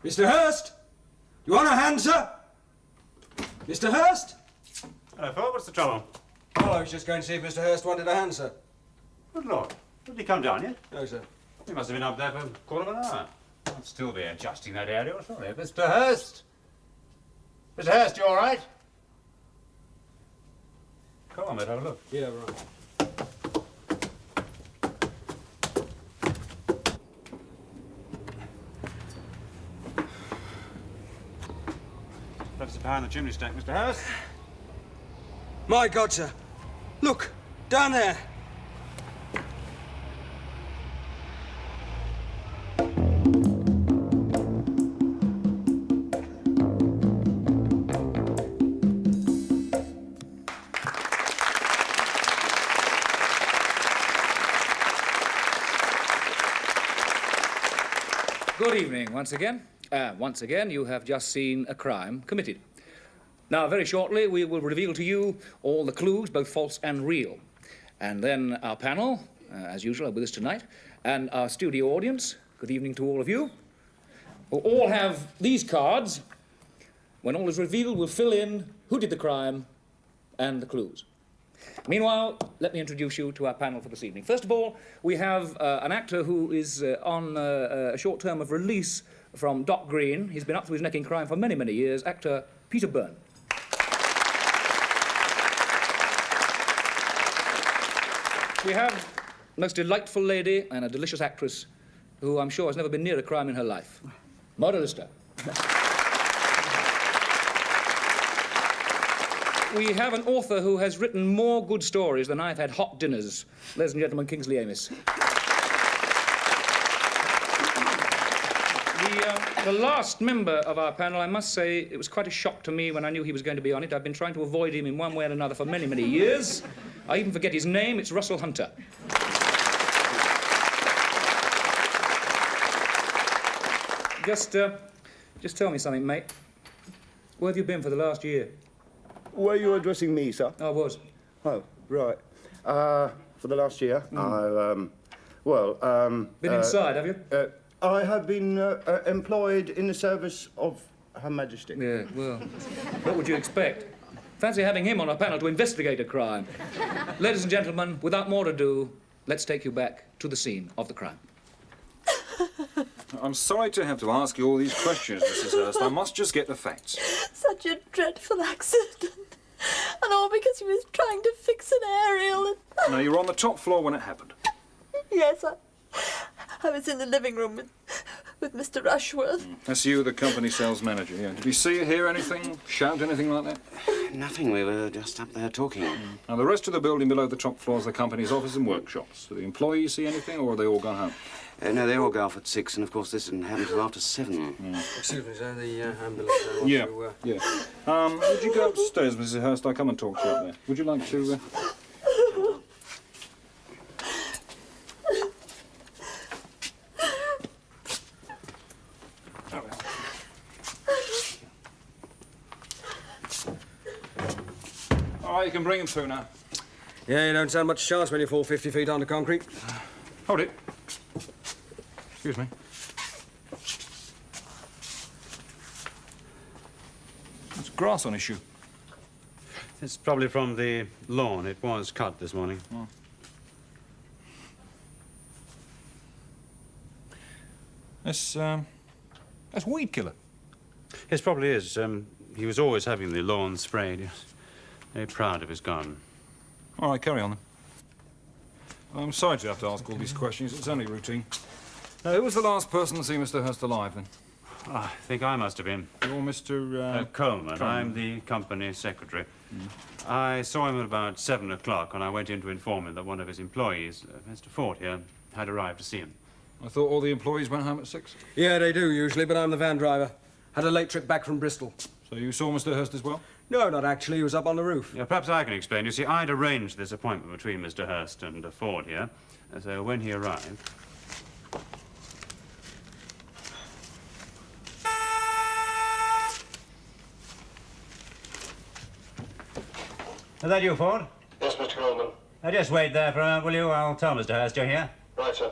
Mr. Hurst? You want a hand, sir? Mr. Hurst? Hello, Ford. What's the trouble? Oh, I was just going to see if Mr. Hurst wanted a hand, sir. Good Lord. Did he come down yet? No, sir. He must have been up there for a quarter of an hour. I'll still be adjusting that area, surely. Mr. Hurst? Mr. Hurst, you all right? Come on, mate, have a look. Yeah, right. Perhaps the power in the chimney stack, Mr. Hurst. My God, sir. Look, down there. Good evening, once again. Once again, you have just seen a crime committed. Now, very shortly, we will reveal to you all the clues, both false and real. And then our panel, as usual, are with us tonight, and our studio audience, good evening to all of you, will all have these cards. When all is revealed, we'll fill in who did the crime and the clues. Meanwhile, let me introduce you to our panel for this evening. First of all, we have an actor who is on a short term of release from Dock Green. He's been up to his neck in crime for many, many years. Actor Peter Byrne. We have a most delightful lady and a delicious actress who I'm sure has never been near a crime in her life. Mower. We have an author who has written more good stories than I've had hot dinners. Ladies and gentlemen, Kingsley Amis. The last member of our panel, I must say, it was quite a shock to me when I knew he was going to be on it. I've been trying to avoid him in one way or another for many, many years. I even forget his name. It's Russell Hunter. Just tell me something, mate. Where have you been for the last year? Were you addressing me, sir? I was. Oh, right. For the last year, Been inside, have you? I have been employed in the service of Her Majesty. Yeah, well, what would you expect? Fancy having him on a panel to investigate a crime. Ladies and gentlemen, without more ado, let's take you back to the scene of the crime. I'm sorry to have to ask you all these questions, Mrs. Hurst. I must just get the facts. Such a dreadful accident. And all because he was trying to fix an aerial and... Now, you were on the top floor when it happened. Yes, I was in the living room with Mr. Rushworth. That's you, the company sales manager, yeah. Did you see or hear anything, shout anything like that? Nothing. We were just up there talking. Now, the rest of the building below the top floor is the company's office and workshops. Do the employees see anything, or are they all gone home? No, they all go off at 6, and of course this didn't happen till after 7. Excuse me, sir, the ambulance. Yeah. Would you go upstairs, Mrs. Hurst? I'll come and talk to you up there. Would you like to... All right, you can bring him through now. Yeah, you don't stand much chance when you fall 50 feet onto concrete. Hold it. Excuse me. There's grass on his shoe. It's probably from the lawn. It was cut this morning. Oh. That's weed killer. Yes, probably is. He was always having the lawn sprayed. He was very proud of his garden. All right, carry on then. I'm sorry to have to ask all these questions. It's only routine. Who was the last person to see Mr. Hurst alive, then? I think I must have been. You're Mr... Coleman. I'm the company secretary. I saw him at about 7 o'clock, and I went in to inform him that one of his employees, Mr. Ford here, had arrived to see him. I thought all the employees went home at 6. Yeah, they do usually, but I'm the van driver. Had a late trip back from Bristol. So you saw Mr. Hurst as well? No, not actually. He was up on the roof. Yeah, perhaps I can explain. You see, I'd arranged this appointment between Mr. Hurst and Ford here. So when he arrived... Is that you, Ford? Yes, Mr. Coleman. Just wait there for a moment, will you? I'll tell Mr. Hurst you're here. Right, sir.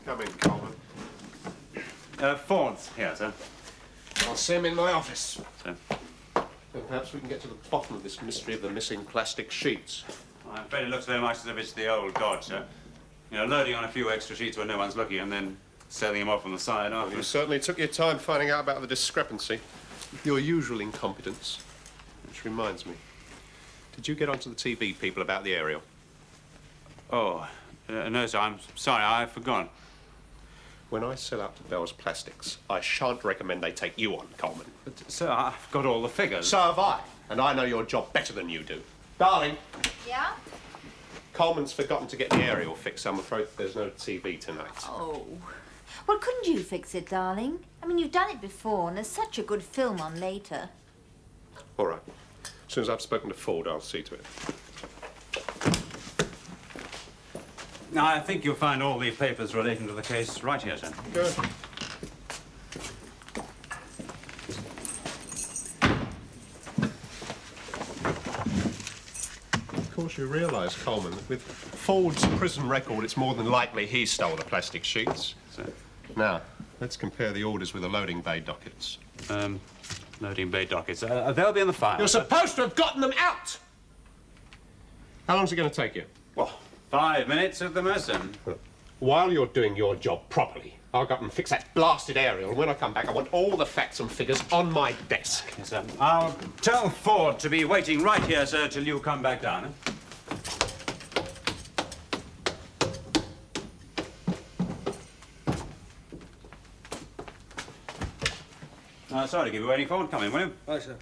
Come in, Coleman. Ford's here, sir. I'll see him in my office. Sir. And perhaps we can get to the bottom of this mystery of the missing plastic sheets. I'm afraid it looks very much as if it's the old dodge, sir. You know, loading on a few extra sheets when no one's looking and then selling them off on the side You afterwards. certainly took your time finding out about the discrepancy. Your usual incompetence. Which reminds me. Did you get onto the TV people about the aerial? Oh, no, sir, I'm sorry, I forgot. When I sell out to Bell's Plastics, I shan't recommend they take you on, Coleman. But, sir, I've got all the figures. So have I, and I know your job better than you do. Darling, Yeah? Coleman's forgotten to get the aerial fixed. I'm afraid there's no TV tonight. Oh. Well, couldn't you fix it, darling? I mean, you've done it before, and there's such a good film on later. All right. As soon as I've spoken to Ford, I'll see to it. Now, I think you'll find all the papers relating to the case right here, sir. Good. Of course, you realise, Coleman, that with Ford's prison record, it's more than likely he stole the plastic sheets. Sir. Now, let's compare the orders with the loading bay dockets. Loading bay dockets. They'll be in the file. You're supposed to have gotten them out! How long's it going to take you? Well, 5 minutes at the most, then. While you're doing your job properly, I'll go up and fix that blasted aerial, and when I come back, I want all the facts and figures on my desk. Yes, sir. I'll tell Ford to be waiting right here, sir, till you come back down. Sorry to keep you waiting, Ford. Come in, will you? Right, sir.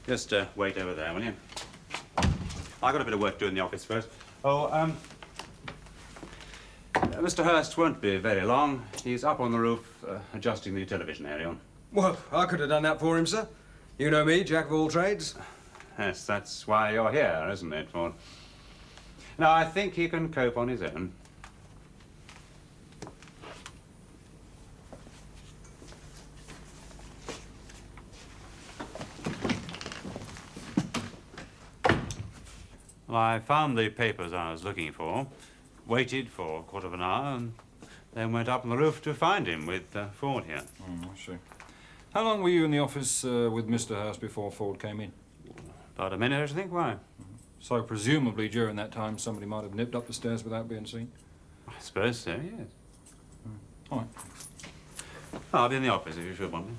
Just wait over there, will you? I've got a bit of work to do in the office first. Oh, Mr. Hurst won't be very long. He's up on the roof adjusting the television aerial. Well, I could have done that for him, sir. You know me, jack of all trades. Yes, that's why you're here, isn't it, Ford? Now, I think he can cope on his own. Well, I found the papers I was looking for, waited for a quarter of an hour, and then went up on the roof to find him with Ford here. I see. How long were you in the office with Mr. Hurst before Ford came in? About a minute, I think. Why? So presumably during that time somebody might have nipped up the stairs without being seen? I suppose so, yes. All right. I'll be in the office if you should want me.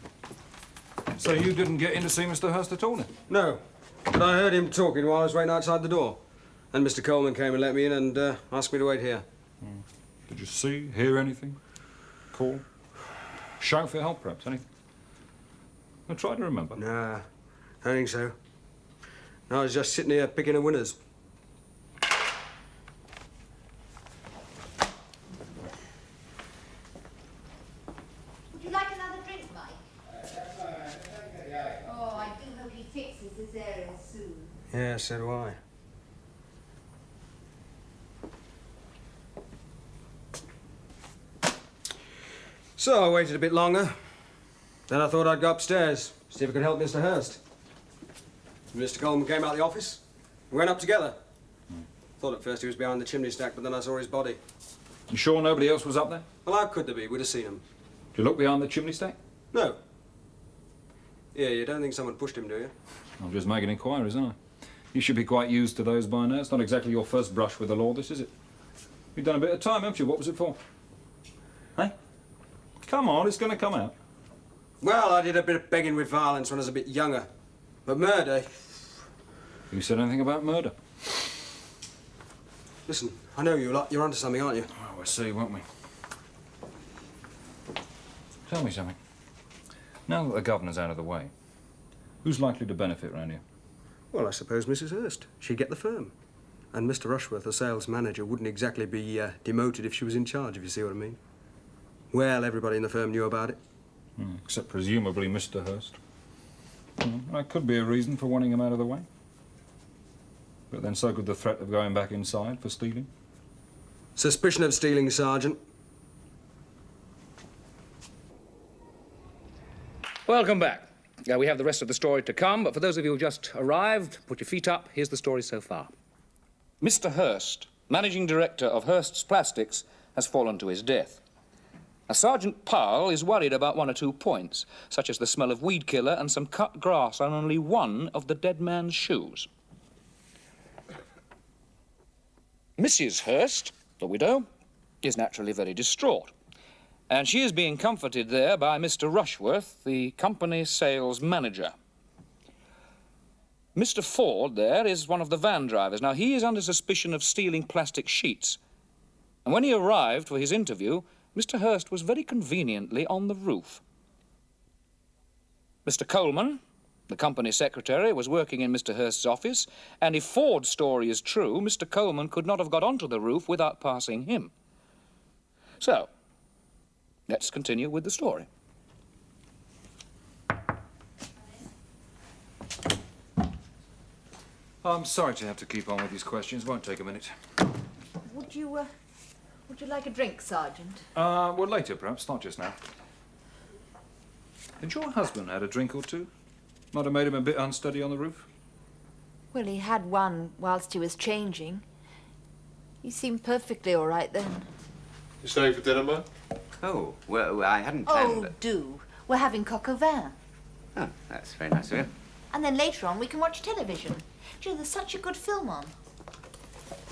So you didn't get in to see Mr. Hurst at all then? No, but I heard him talking while I was waiting outside the door. And Mr. Coleman came and let me in and asked me to wait here. Did you see, hear anything? Call? Shout for help, perhaps? Anything? Well, try to remember. Nah, I don't think so. No, I was just sitting here picking the winners. Would you like another drink, Mike? Oh, I do hope he fixes this aerial soon. Yeah, so do I. So I waited a bit longer. Then I thought I'd go upstairs, see if I could help Mr. Hurst. Mr. Coleman came out of the office. We went up together. Thought at first he was behind the chimney stack, but then I saw his body. You sure nobody else was up there? Well, how could there be? We'd have seen him. Did you look behind the chimney stack? No. Yeah, you don't think someone pushed him, do you? I'm just making inquiries, aren't I? You should be quite used to those by now. It's not exactly your first brush with the law, this, is it? You've done a bit of time, haven't you? What was it for? Hey? Come on, it's going to come out. Well, I did a bit of begging with violence when I was a bit younger. But murder... You said anything about murder? Listen, I know you lot. You're onto something, aren't you? Oh, we'll see, won't we? Tell me something. Now that the governor's out of the way, who's likely to benefit round here? Well, I suppose Mrs. Hurst. She'd get the firm. And Mr. Rushworth, the sales manager, wouldn't exactly be demoted if she was in charge, if you see what I mean. Well, everybody in the firm knew about it. Except presumably Mr. Hurst. That could be a reason for wanting him out of the way. But then so could the threat of going back inside for stealing. Suspicion of stealing, Sergeant. Welcome back. We have the rest of the story to come, but for those of you who just arrived, put your feet up. Here's the story so far. Mr. Hurst, managing director of Hurst's Plastics, has fallen to his death. Now, Sergeant Powell is worried about 1 or 2 points, such as the smell of weed killer and some cut grass on only one of the dead man's shoes. Mrs. Hurst, the widow, is naturally very distraught, and she is being comforted there by Mr. Rushworth, the company sales manager. Mr. Ford there is one of the van drivers. Now, he is under suspicion of stealing plastic sheets, and when he arrived for his interview, Mr. Hurst was very conveniently on the roof. Mr. Coleman, the company secretary, was working in Mr. Hurst's office, and if Ford's story is true, Mr. Coleman could not have got onto the roof without passing him. So, let's continue with the story. I'm sorry to have to keep on with these questions. Won't take a minute. Would you like a drink, Sergeant? Well, later, perhaps. Not just now. Had your husband had a drink or two? Might have made him a bit unsteady on the roof? Well, he had one whilst he was changing. He seemed perfectly all right then. You staying for dinner, Ma? Oh, well, I hadn't planned... Oh, do. We're having coq au vin. Oh, that's very nice of you. And then later on we can watch television. Do you know, there's such a good film on.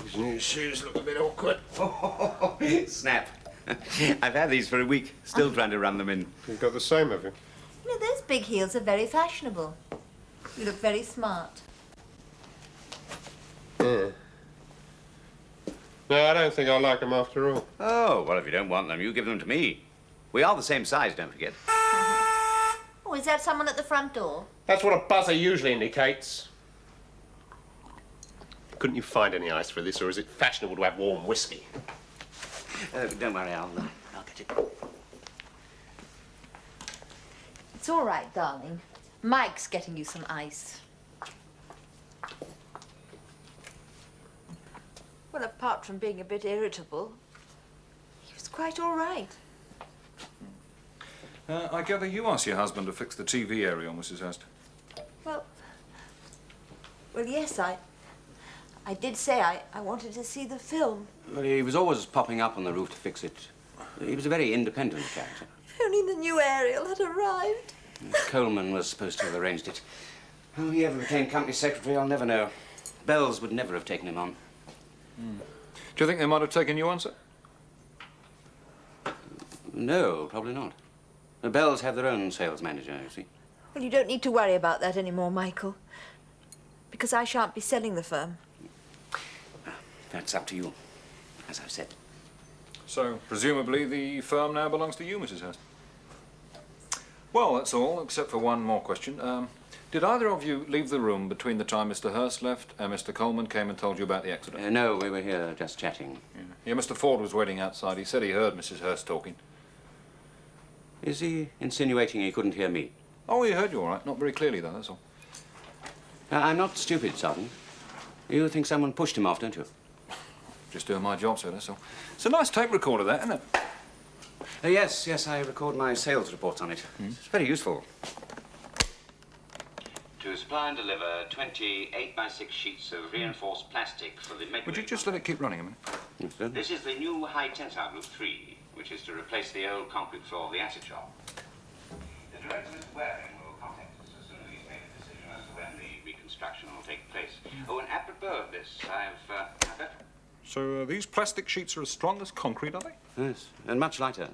These new shoes look a bit awkward. Oh, snap. I've had these for a week, still trying to run them in. You've got the same, have you? You know, those big heels are very fashionable. You look very smart. No, I don't think I'll like them after all. Oh, well, if you don't want them, you give them to me. We are the same size, don't forget. Oh, is that someone at the front door? That's what a buzzer usually indicates. Couldn't you find any ice for this, or is it fashionable to have warm whiskey? Don't worry, I'll get it. It's all right, darling. Mike's getting you some ice. Well, apart from being a bit irritable, he was quite all right. I gather you asked your husband to fix the TV aerial, Mrs. Hurst. Well, yes, I did say I wanted to see the film. Well, he was always popping up on the roof to fix it. He was a very independent character. If only the new aerial had arrived. Coleman was supposed to have arranged it. How he ever became company secretary, I'll never know. Bells would never have taken him on. Do you think they might have taken you on, sir? No, probably not. The Bells have their own sales manager, you see. Well, you don't need to worry about that anymore, Michael. Because I shan't be selling the firm. That's up to you, as I've said. So, presumably, the firm now belongs to you, Mrs. Hurst. Well, that's all, except for one more question. Did either of you leave the room between the time Mr. Hurst left and Mr. Coleman came and told you about the accident? No, we were here just chatting. Yeah, Mr. Ford was waiting outside. He said he heard Mrs. Hurst talking. Is he insinuating he couldn't hear me? Oh, he heard you all right. Not very clearly, though, that's all. I'm not stupid, Sergeant. You think someone pushed him off, don't you? Just doing my job, sir, that's all. It's a nice tape recorder, that, isn't it? Yes, I record my sales reports on it. It's very useful. To supply and deliver 20 8x6 sheets of reinforced plastic for the... Would you just let it keep running a minute? Yes, sir. This is the new high tensile group 3, which is to replace the old concrete floor of the acid shop. The director, Mr. Waring, will contact us as soon as he's made a decision as to when the reconstruction will take place. Oh, and apropos of this, I've So these plastic sheets are as strong as concrete, are they? Yes, and much lighter.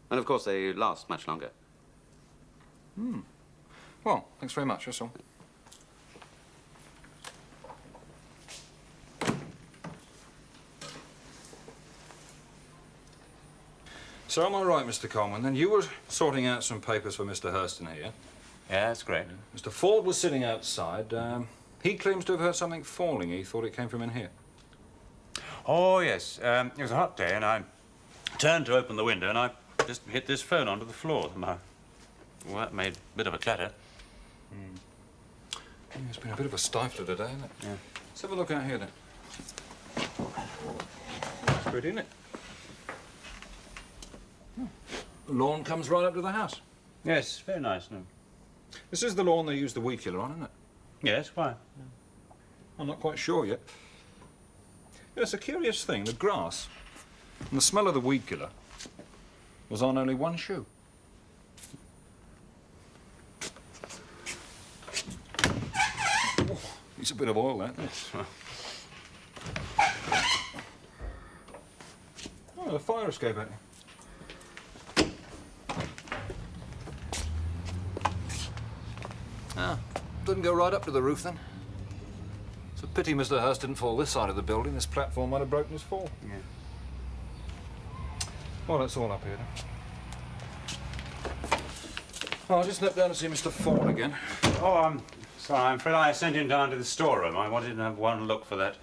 And, of course, they last much longer. Well, thanks very much, that's all. So am I right, Mr. Coleman? Then you were sorting out some papers for Mr. Hurst in here. Yeah, that's great. Mr. Ford was sitting outside. He claims to have heard something falling. He thought it came from in here. Oh, yes. It was a hot day, and I turned to open the window, and I just hit this phone onto the floor. Well, that made a bit of a clatter. Yeah, it's been a bit of a stifler today, isn't it? Yeah. Let's have a look out here, then. It's pretty, isn't it? The lawn comes right up to the house. Yes, very nice. No. This is the lawn they use the weed killer on, isn't it? Yes, why? I'm not quite sure yet. Yeah, it's a curious thing. The grass And the smell of the weed killer was on only one shoe. Oh, it's a bit of oil, that. Oh, the fire escape out here. Ah, didn't go right up to the roof then. It's a pity Mr. Hurst didn't fall this side of the building. This platform might have broken his fall. Yeah. Well, that's all up here then. Oh, I'll just nip down and see Mr. Ford again. Oh, I'm sorry. I'm afraid I sent him down to the storeroom. I wanted to have one look for that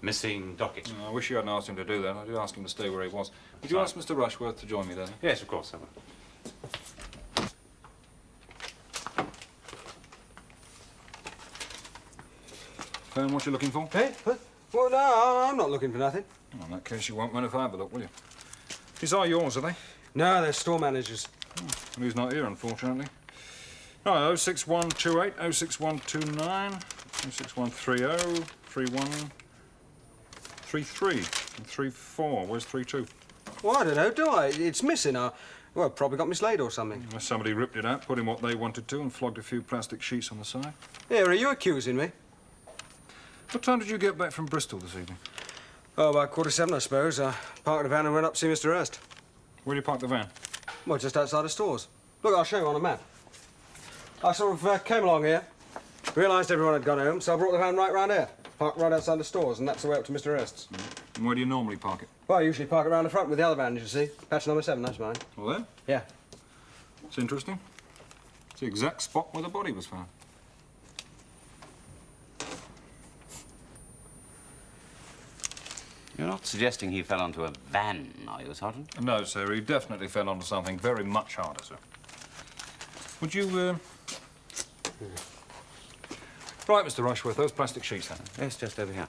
missing docket. I wish you hadn't asked him to do that. I did ask him to stay where he was. Would you Sorry. ask Mr. Rushworth to join me then? Yes, of course I will. Found what you're looking for? Hey? What? Well, no, I'm not looking for nothing. Well, in that case, you won't mind if I have a look, will you? These are yours, are they? No, they're store managers. Well, he's not here, unfortunately. Right, 06128, 06129, 06130, 3133, and 34. Where's 32? Well, I don't know, do I? It's missing. Well, probably got mislaid or something. Unless somebody ripped it out, put in what they wanted to, and flogged a few plastic sheets on the side. Here, are you accusing me? What time did you get back from Bristol this evening? Oh, about 7:15, I suppose. I parked the van and went up to see Mr. Hurst. Where did you park the van? Well, just outside the stores. Look, I'll show you on a map. I sort of came along here, realised everyone had gone home, so I brought the van right round here. Parked right outside the stores, and that's the way up to Mr. Hurst's. And where do you normally park it? Well, I usually park it round the front with the other vans, you see. Patch number 7, that's mine. Well, there. Yeah. It's interesting. It's the exact spot where the body was found. You're not suggesting he fell onto a van, are you, Sergeant? No, sir. He definitely fell onto something very much harder, sir. Would you, Right, Mr. Rushworth, those plastic sheets, then. Yes, just over here.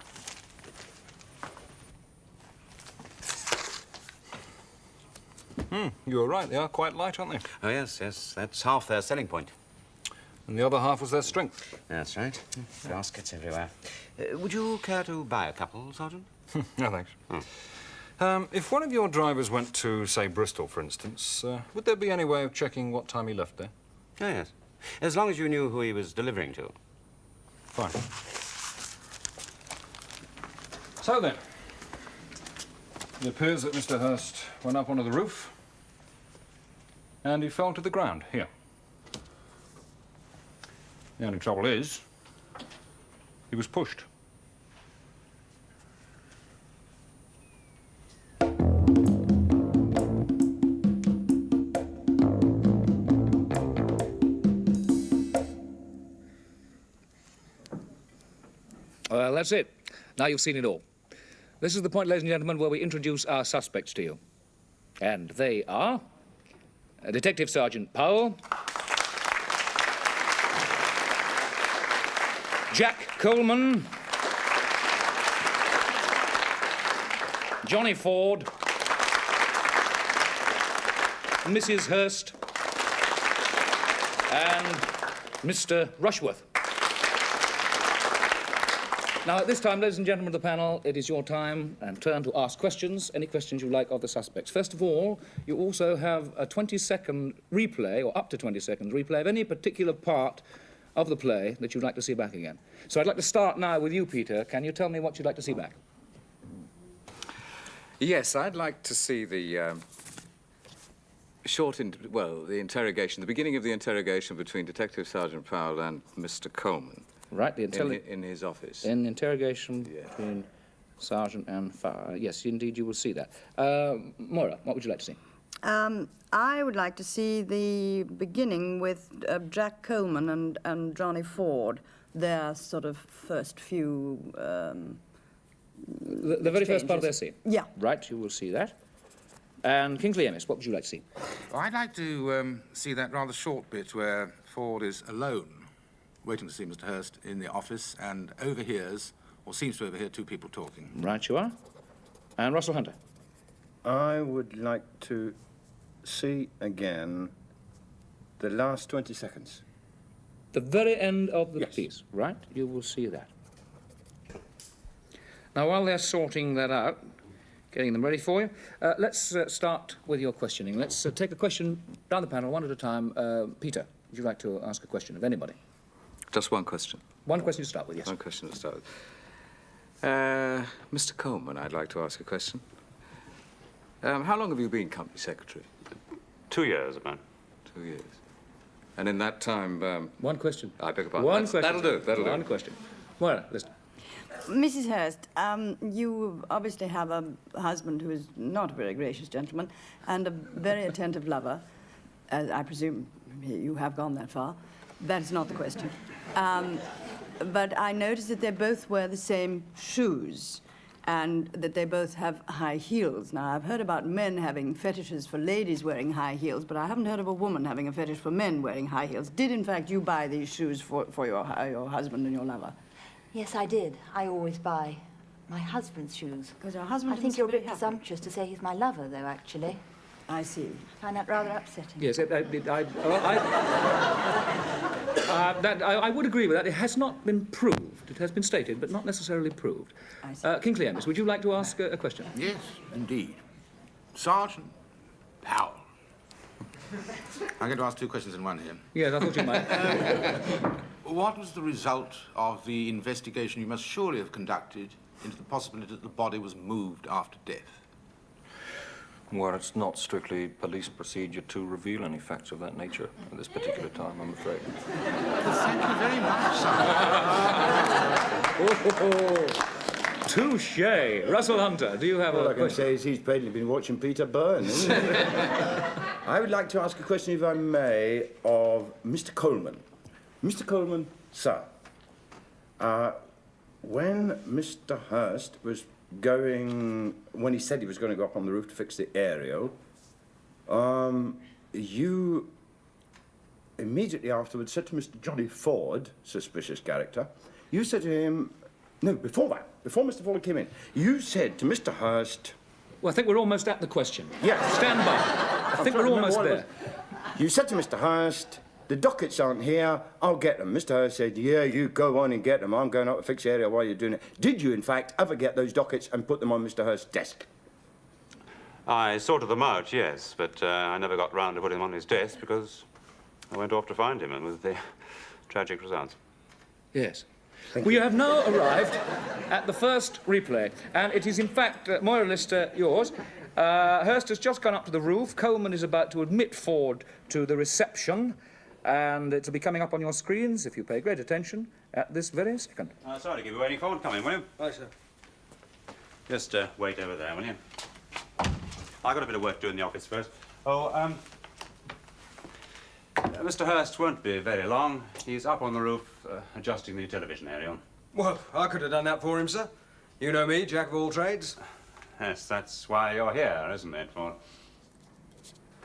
You were right. They are quite light, aren't they? Oh, yes, yes. That's half their selling point. And the other half was their strength. That's right. Baskets everywhere. Would you care to buy a couple, Sergeant? No, thanks. If one of your drivers went to, say, Bristol, for instance, would there be any way of checking what time he left there? Oh, yes. As long as you knew who he was delivering to. Fine. So then, it appears that Mr. Hurst went up onto the roof and he fell to the ground, here. The only trouble is, he was pushed. Well, that's it. Now you've seen it all. This is the point, ladies and gentlemen, where we introduce our suspects to you. And they are Detective Sergeant Powell, Jack Coleman, Johnny Ford, Mrs. Hurst, and Mr. Rushworth. Now, at this time, ladies and gentlemen of the panel, it is your time and turn to ask questions, any questions you like of the suspects. First of all, you also have a 20-second replay, or up to 20 seconds replay, of any particular part of the play that you'd like to see back again. So I'd like to start now with you, Peter. Can you tell me what you'd like to see back? Yes, I'd like to see the the interrogation, the beginning of the interrogation between Detective Sergeant Powell and Mr. Coleman. Right, the in his office. In interrogation between Sergeant and Fire. Yes, indeed, you will see that. Moira, what would you like to see? I would like to see the beginning with Jack Coleman and Johnny Ford, their sort of first few The very first part of their scene? Yeah. Right, you will see that. And Kingsley Ennis, what would you like to see? Well, I'd like to see that rather short bit where Ford is alone, waiting to see Mr. Hurst in the office, and overhears, or seems to overhear, two people talking. Right you are. And Russell Hunter? I would like to see again the last 20 seconds. The very end of the Yes. piece, right? You will see that. Now, while they're sorting that out, Getting them ready for you. Let's start with your questioning. Let's take a question down the panel, one at a time. Peter, would you like to ask a question of anybody? Just one question. One question to start with, yes. One question to start with. Mr. Coleman, I'd like to ask a question. How long have you been company secretary? 2 years, about. 2 years. And in that time... One question. I beg your pardon. One question. That'll do, that'll do. One question. Moira, listen. Mrs. Hurst, you obviously have a husband who is not a very gracious gentleman and a very attentive lover. I presume you have gone that far. That's not the question. But I noticed that they both wear the same shoes and that they both have high heels. Now, I've heard about men having fetishes for ladies wearing high heels, but I haven't heard of a woman having a fetish for men wearing high heels. Did, in fact, you buy these shoes for your husband and your lover? Yes, I did. I always buy my husband's shoes. Because your husband I think you're a bit happy. presumptuous to say he's my lover, though, actually. I see. I find that rather upsetting. Yes, I would agree with that. It has not been proved. It has been stated, but not necessarily proved. I see. Kingsley Amos, would you like to ask a question? Yes, indeed. Sergeant Powell. I'm going to ask two questions in one here. Yes, I thought you might. What was the result of the investigation you must surely have conducted into the possibility that the body was moved after death? Well, it's not strictly police procedure to reveal any facts of that nature at this particular time, I'm afraid. Well, thank you very much, sir. Touche. Russell Hunter, do you have All a I can question? say is he's plainly been watching Peter burn, isn't he? I would like to ask a question, if I may, of Mr. Coleman. Mr. Coleman, sir, when Mr. Hurst was when he said he was going to go up on the roof to fix the aerial, you immediately afterwards said to Mr. Johnny Ford, suspicious character, you said to him, no, before that, before Mr. Ford came in, you said to Mr. Hurst... Well, I think we're almost at the question. Yes. Stand by. I think we're almost there. You said to Mr. Hurst, the dockets aren't here, I'll get them. Mr. Hurst said, yeah, you go on and get them. I'm going up to fix the area while you're doing it. Did you, in fact, ever get those dockets and put them on Mr. Hurst's desk? I sorted them out, yes, but I never got round to putting them on his desk because I went off to find him, and with the tragic results. Yes. We have now arrived at the first replay, and it is, in fact, Moira Lister, yours. Hurst has just gone up to the roof. Coleman is about to admit Ford to the reception, and it'll be coming up on your screens, if you pay great attention, at this very second. Sorry to keep you waiting. Ford, come in, will you? Hi, sir. Just wait over there, will you? I've got a bit of work to do in the office first. Mr. Hurst won't be very long. He's up on the roof adjusting the television aerial. Well, I could have done that for him, sir. You know me, jack of all trades. Yes, that's why you're here, isn't it, Ford?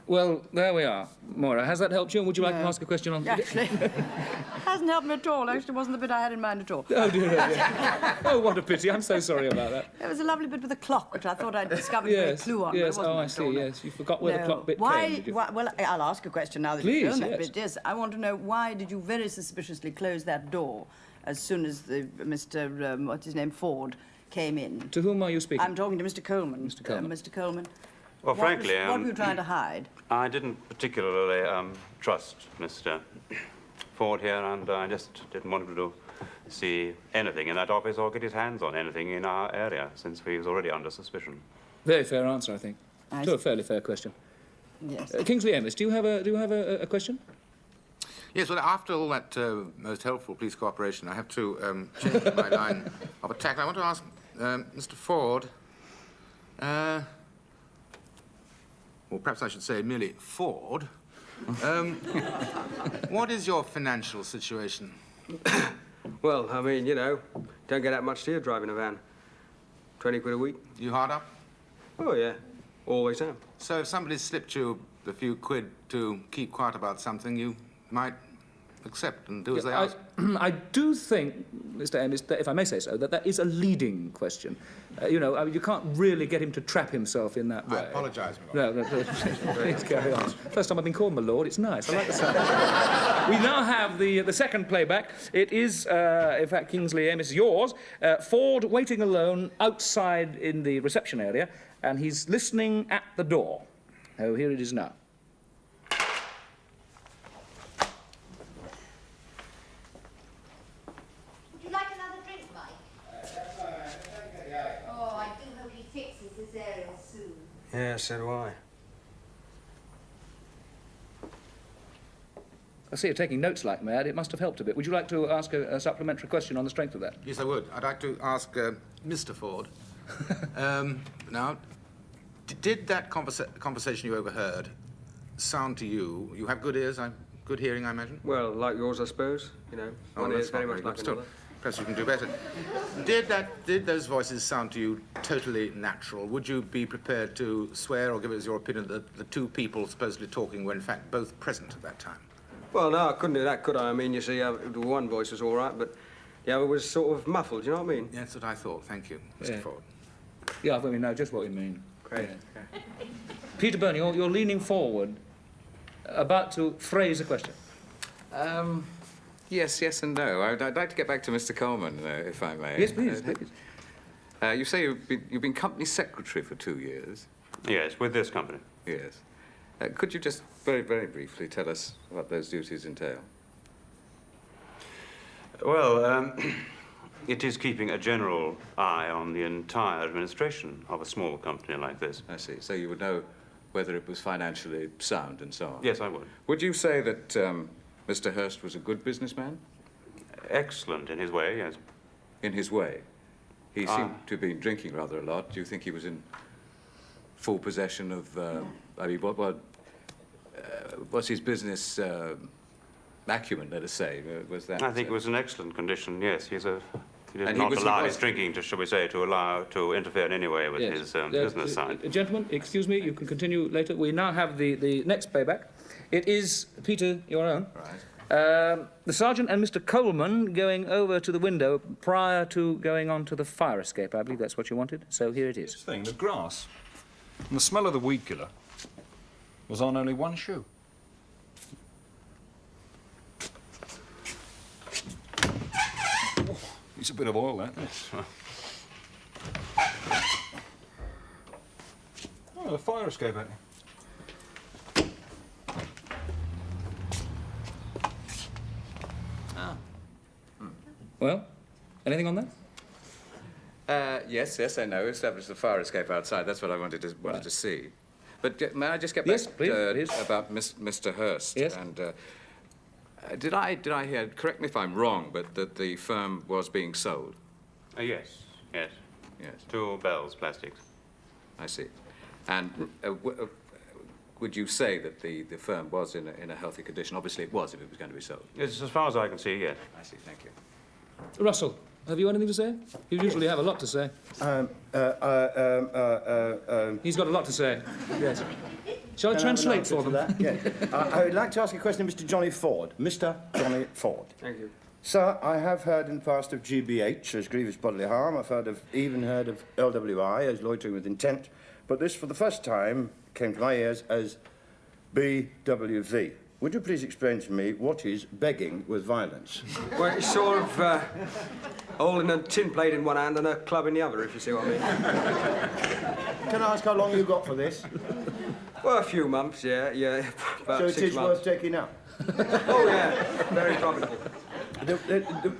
Well, there we are. Moira, has that helped you? Would you like to ask a question on... Actually, hasn't helped me at all. Actually, wasn't the bit I had in mind at all. Oh, dear, dear. Oh, what a pity. I'm so sorry about that. There was a lovely bit with the clock, which I thought I'd discovered a clue on. Yes, but it wasn't oh, I at see, all, no. yes. You forgot where the clock bit came, did you? Well, I'll ask a question now that Please, you've shown that yes. bit. Yes, I want to know, why did you very suspiciously close that door as soon as Mr. What's his name, Ford, came in? To whom are you speaking? I'm talking to Mr. Coleman. Mr. Coleman. Mr. Coleman. Well, frankly... what were you trying to hide? I didn't particularly trust Mr. Ford here, and I just didn't want him to see anything in that office or get his hands on anything in our area, since he was already under suspicion. Very fair answer, I think. To a fairly fair question. Yes. Kingsley Amos, do you have a question? Yes, well, after all that most helpful police cooperation, I have to change my line of attack. I want to ask Mr. Ford, or perhaps I should say merely Ford, what is your financial situation? Well, I mean, you know, don't get that much to you driving a van. 20 quid a week. You hard up? Oh, yeah. Always am. So if somebody slipped you a few quid to keep quiet about something, you might accept and do as they ask? I do think, Mr. Amos, that, if I may say so, that is a leading question. You know, I mean, you can't really get him to trap himself in that way. I apologise, my lord. No, please carry on. First time I've been called my lord, it's nice. I like the sound. We now have the second playback. It is, in fact, Kingsley Amos, yours. Ford waiting alone outside in the reception area, and he's listening at the door. Oh, here it is now. Would you like another drink, Mike? Oh, I do hope he fixes this aerial soon. Yeah, so do I. I see you're taking notes like mad. It must have helped a bit. Would you like to ask a supplementary question on the strength of that? Yes, I would. I'd like to ask Mr. Ford. Now, did that conversation you overheard sound to you? You have good ears, good hearing, I imagine? Well, like yours, I suppose. You know, one that's is very not much like good. Still, another. perhaps you can do better. Did those voices sound to you totally natural? Would you be prepared to swear or give us your opinion that the two people supposedly talking were in fact both present at that time? Well, no, I couldn't do that, could I? I mean, you see, the one voice was all right, but the other was sort of muffled, you know what I mean? Yeah, that's what I thought. Thank you, Mr. Ford. Yeah, I think we know just what you mean. Great. Yeah. Peter Byrne, you're leaning forward, about to phrase a question. Yes and no. I'd like to get back to Mr. Coleman, if I may. Yes, please, please. You say you've been company secretary for 2 years. Yes, with this company. Yes. Could you just very, very briefly tell us what those duties entail? Well, it is keeping a general eye on the entire administration of a small company like this. I see. So you would know whether it was financially sound and so on? Yes, I would. Would you say that Mr. Hurst was a good businessman? Excellent in his way, yes. In his way? He seemed to have been drinking rather a lot. Do you think he was in full possession of, I mean, what's his business acumen, let us say? Was that? I think it was an excellent condition, yes. He did And not he allow was- his drinking to, shall we say, to interfere in any way with his business side. Gentlemen, excuse me, you can continue later. We now have the next playback. It is, Peter, your own. Right. The sergeant and Mr. Coleman going over to the window prior to going on to the fire escape. I believe that's what you wanted. So here it is. This thing, the grass, and the smell of the weed killer was on only one shoe. Oh, it's a bit of oil, that. Oh, the fire escape, ain't it? Well, anything on that? Yes, I know. Established the fire escape outside. That's what I wanted to see. But may I just get back Yes, please. about Mr. Hurst? Yes. And did I hear? Correct me if I'm wrong, but that the firm was being sold. Yes. Yes. To Bell's Plastics. I see. And would you say that the firm was in a healthy condition? Obviously, it was if it was going to be sold. Yes, as far as I can see, yes. I see. Thank you. Russell, have you anything to say? You usually have a lot to say. He's got a lot to say. Yes. Shall I translate for them? Yeah. I would like to ask a question of Mr. Johnny Ford. Mr. Johnny Ford. Thank you. Sir, I have heard in the past of GBH as grievous bodily harm. I've even heard of LWI as loitering with intent. But this, for the first time, came to my ears as BWV. Would you please explain to me what is begging with violence? Well, it's sort of holding a tin plate in one hand and a club in the other, if you see what I mean. Can I ask how long you got for this? Well, a few months, yeah. About So it 6 is months. worth taking up. Oh, yeah, very profitable.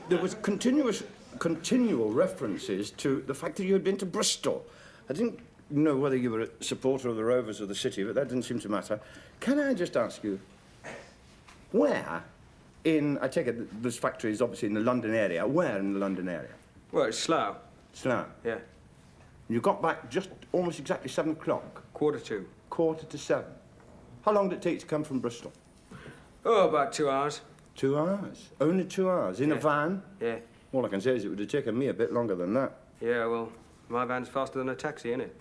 There was continual references to the fact that you had been to Bristol. I didn't know whether you were a supporter of the Rovers or the City, but that didn't seem to matter. Can I just ask you, where I take it this factory is obviously in the London area, where in the London area? Well, it's Slough. Slough. Yeah. You got back just almost exactly 7 o'clock. 2:45. 7:15. How long did it take to come from Bristol? Oh, about 2 hours. 2 hours. Only 2 hours in a van? Yeah. All I can say is it would have taken me a bit longer than that. Yeah, well, my van's faster than a taxi, isn't it?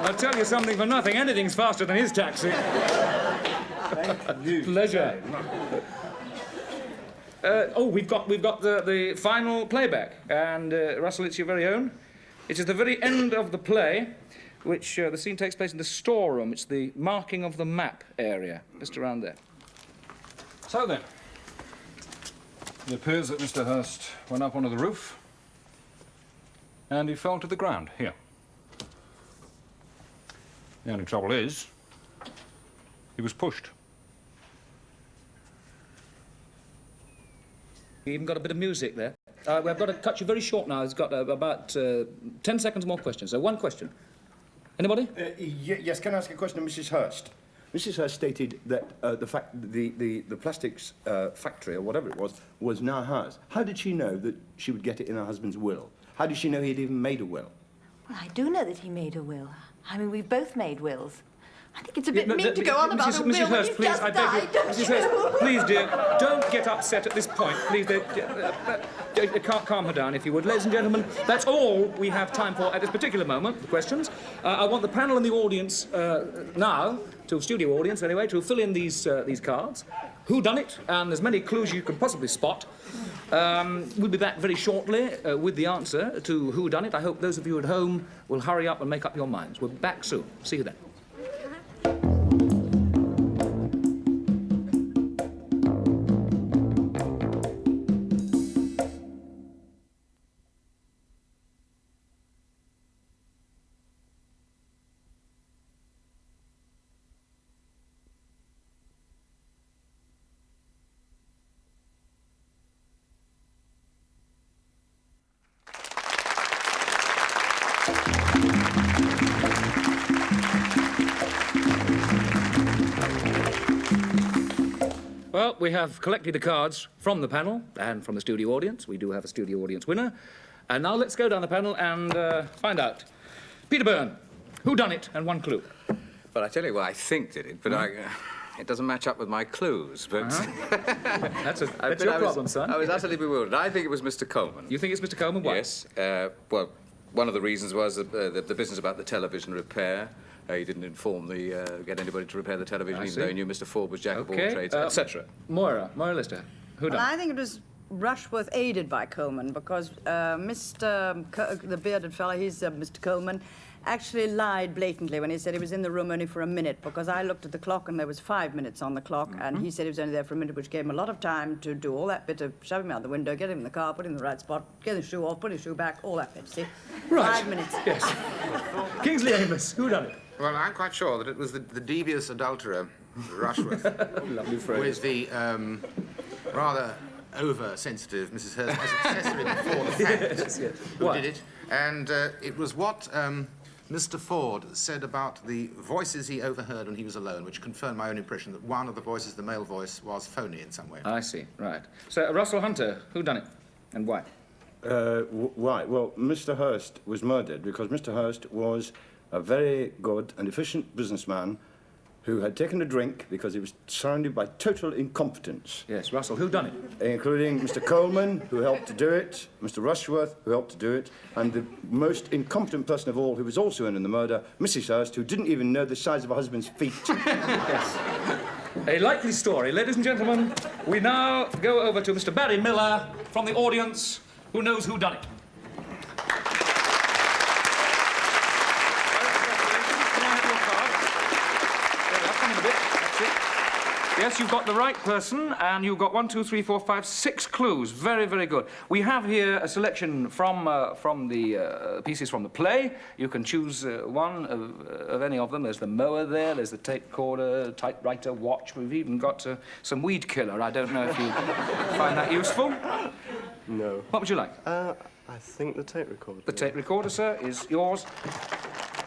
I'll tell you something for nothing. Anything's faster than his taxi. Thank you. Pleasure. We've got the final playback, and Russell, it's your very own. It is the very end of the play, which the scene takes place in the storeroom. It's the marking of the map area, just around there. So then, it appears that Mr. Hurst went up onto the roof, and he fell to the ground, here. The only trouble is, he was pushed. You even got a bit of music there. We've got to cut you very short now. It's got about 10 seconds more questions. So one question. Anybody? Yes, can I ask a question of Mrs. Hurst? Mrs. Hurst stated that the plastics factory, or whatever it was now hers. How did she know that she would get it in her husband's will? How did she know he'd even made a will? Well, I do know that he made a will. I mean, we've both made wills. I think it's a bit mean to go on about a will Mrs. Hurst, when please, you've just I died, beg you. don't Mrs. you? Hurst, please, dear, don't get upset at this point. Please, dear, calm her down, if you would. Ladies and gentlemen, that's all we have time for at this particular moment, the questions. I want the panel and the audience now, to studio audience anyway, to fill in these cards. Whodunnit, and as many clues you can possibly spot. We'll be back very shortly with the answer to Whodunnit. I hope those of you at home will hurry up and make up your minds. We'll be back soon. See you then. Well, we have collected the cards from the panel and from the studio audience. We do have a studio audience winner. And now let's go down the panel and find out. Peter Byrne, whodunit and one clue? Well, I tell you what, I think did it, but it doesn't match up with my clues, but... That's your problem, son. I was utterly bewildered. I think it was Mr. Coleman. You think it's Mr. Coleman? Why? Yes. Well, one of the reasons was the business about the television repair. He didn't get anybody to repair the television, even though he knew Mr. Ford was jack of all trades, etc. Moira Lister, who done? Well, I think it was Rushworth aided by Coleman because the bearded fellow, he's Mr. Coleman, actually lied blatantly when he said he was in the room only for a minute because I looked at the clock and there was 5 minutes on the clock and he said he was only there for a minute, which gave him a lot of time to do all that bit of shove him out the window, get him in the car, put him in the right spot, get his shoe off, put his shoe back, all that bit, see? Right. 5 minutes. Yes. Kingsley Amos, who done it? Well, I'm quite sure that it was the devious adulterer, Rushworth, Lovely phrase. with the rather over-sensitive Mrs. Hurst as accessory before the fact who did it. And it was what Mr. Ford said about the voices he overheard when he was alone, which confirmed my own impression that one of the voices, the male voice, was phony in some way. I see, right. So, Russell Hunter, who done it and why? Why? Well, Mr. Hurst was murdered because Mr. Hurst was a very good and efficient businessman who had taken a drink because he was surrounded by total incompetence. Yes, Russell, who done it? Including Mr. Coleman, who helped to do it, Mr. Rushworth, who helped to do it, and the most incompetent person of all, who was also in the murder, Mrs. Hurst, who didn't even know the size of her husband's feet. Yes. A likely story. Ladies and gentlemen, we now go over to Mr. Barry Miller from the audience, who knows who done it. Yes, you've got the right person, and you've got 1, 2, 3, 4, 5, 6 clues. Very, very good. We have here a selection from the pieces from the play. You can choose one of any of them. There's the mower there, there's the tape recorder, typewriter, watch. We've even got some weed killer. I don't know if you find that useful. No. What would you like? I think the tape recorder. The tape recorder, sir, is yours.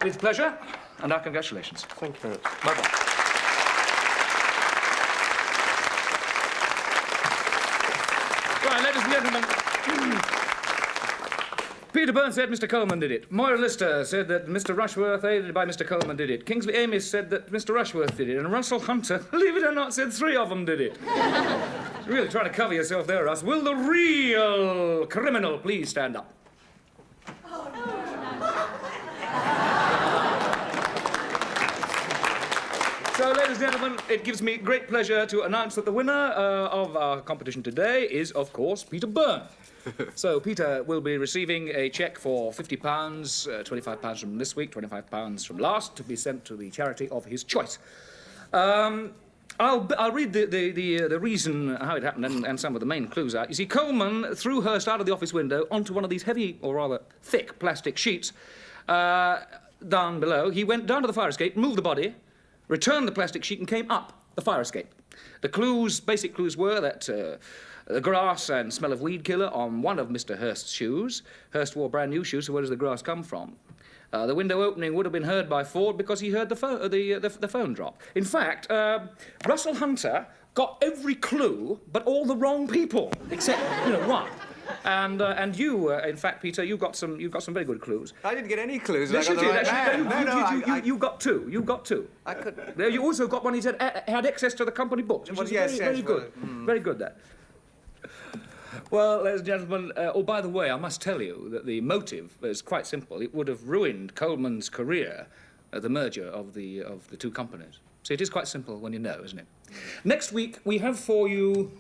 With pleasure, and our congratulations. Thank you very much. Bye-bye. Right, ladies and gentlemen, Peter Byrne said Mr. Coleman did it. Moira Lister said that Mr. Rushworth, aided by Mr. Coleman, did it. Kingsley Amos said that Mr. Rushworth did it. And Russell Hunter, believe it or not, said 3 of them did it. You're really trying to cover yourself there, Russ. Will the real criminal please stand up? So, ladies and gentlemen, it gives me great pleasure to announce that the winner of our competition today is, of course, Peter Byrne. So, Peter will be receiving a cheque for £50, £25 from this week, £25 from last, to be sent to the charity of his choice. I'll read the reason how it happened and some of the main clues out. You see, Coleman threw Hurst out of the office window onto one of these heavy, or rather thick, plastic sheets down below. He went down to the fire escape, moved the body, returned the plastic sheet and came up the fire escape. The basic clues were that the grass and smell of weed killer on one of Mr. Hurst's shoes. Hurst wore brand new shoes, so where does the grass come from? The window opening would have been heard by Ford because he heard the phone drop. In fact, Russell Hunter got every clue but all the wrong people, except, one. And you, in fact, Peter, you got some very good clues. I didn't get any clues. Yes, you did. Actually, You got two. You got two. I couldn't. You also got one. He said had access to the company books, which is very good. Very good. That. Well, ladies and gentlemen, by the way, I must tell you that the motive is quite simple. It would have ruined Coleman's career, the merger of the two companies. So it is quite simple when you know, isn't it? Next week, we have for you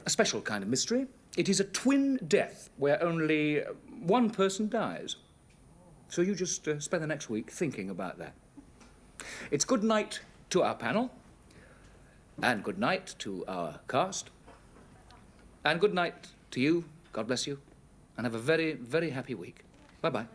a special kind of mystery. It is a twin death where only one person dies. So you just spend the next week thinking about that. It's good night to our panel, and good night to our cast, and good night to you. God bless you, and have a very, very happy week. Bye-bye.